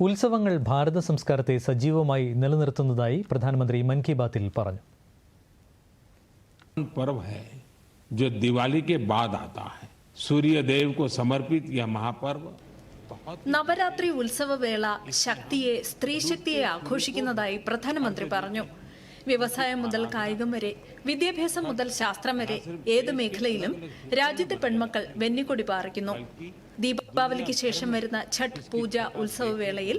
ഉത്സവങ്ങൾ ഭാരത സംസ്കാരത്തെ സജീവമായി നിലനിർത്തുന്നതായി പ്രധാനമന്ത്രി മൻ കി ബാത്തിൽ പറഞ്ഞു. पर्व है जो दिवाली के बाद आता है. सूर्य देव को समर्पित यह महापर्व നവരാത്രി ഉത്സവവേള ശക്തിയെ സ്ത്രീശക്തിയെ ആഘോഷിക്കുന്നതായി പ്രധാനമന്ത്രി പറഞ്ഞു. വ്യവസായം മുതൽ കായികം വരെ, വിദ്യാഭ്യാസം മുതൽ ശാസ്ത്രം വരെ ഏത് മേഖലയിലും രാജ്യത്തെ പെൺമക്കൾ വെന്നിക്കൊടി പാറിക്കുന്നു. ദീപാവലിക്ക് ശേഷം വരുന്ന ഛഠ് പൂജ ഉത്സവവേളയിൽ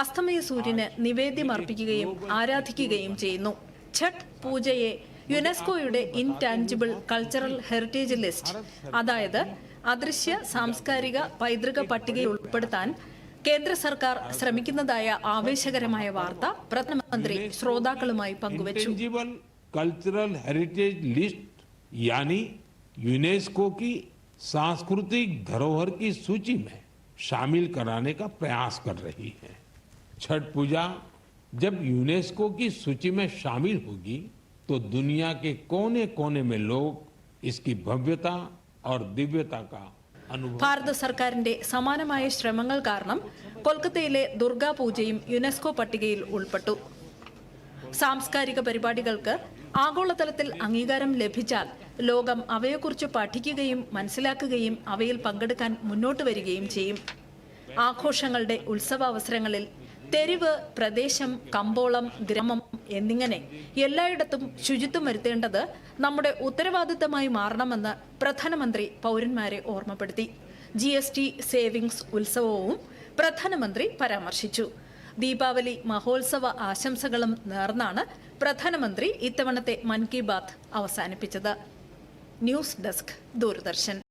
അസ്തമയ സൂര്യന് നിവേദ്യം അർപ്പിക്കുകയും ആരാധിക്കുകയും ചെയ്യുന്നു. ഛഠ് പൂജയെ യുനെസ്കോയുടെ ഇൻടാഞ്ചിബിൾ കൾച്ചറൽ ഹെറിറ്റേജ് ലിസ്റ്റ്, അതായത് അദൃശ്യ സാംസ്കാരിക പൈതൃക പട്ടികയിൽ ഉൾപ്പെടുത്താൻ കേന്ദ്ര സർക്കാർ ശ്രമിക്കുന്നതായ ആവേശകരമായ വാർത്ത പ്രധാനമന്ത്രി ശ്രോതാക്കളുമായി പങ്കുവച്ചു. कल्चरल हेरिटेज लिस्ट यानी यूनेस्को की सांस्कृतिक धरोहर की सूची में शामिल कराने का प्रयास कर रही है. छठ पूजा जब यूनेस्को की सूची में शामिल होगी तो दुनिया के कोने कोने में लोग इसकी भव्यता और दिव्यता का ഭാരത സർക്കാരിന്റെ സമാനമായ ശ്രമങ്ങൾ കാരണം കൊൽക്കത്തയിലെ ദുർഗാ പൂജയും യുനെസ്കോ പട്ടികയിൽ ഉൾപ്പെട്ടു. സാംസ്കാരിക പരിപാടികൾക്ക് ആഗോളതലത്തിൽ അംഗീകാരം ലഭിച്ചാൽ ലോകം അവയെക്കുറിച്ച് പഠിക്കുകയും മനസ്സിലാക്കുകയും അവയിൽ പങ്കെടുക്കാൻ മുന്നോട്ട് വരികയും ചെയ്യും. ആഘോഷങ്ങളുടെ ഉത്സവാവസരങ്ങളിൽ തെരുവ്, പ്രദേശം, കമ്പോളം, ഗ്രാമം എന്നിങ്ങനെ എല്ലായിടത്തും ശുചിത്വം വരുത്തേണ്ടത് നമ്മുടെ ഉത്തരവാദിത്തമായി മാറണമെന്ന് പ്രധാനമന്ത്രി പൗരന്മാരെ ഓർമ്മപ്പെടുത്തി. GST സേവിങ്സ് ഉത്സവവും പ്രധാനമന്ത്രി പരാമർശിച്ചു. ദീപാവലി മഹോത്സവ ആശംസകളും നേർന്നാണ് പ്രധാനമന്ത്രി ഇത്തവണത്തെ മൻ കി ബാത്ത് അവസാനിപ്പിച്ചത്. News desk, Doordarshan.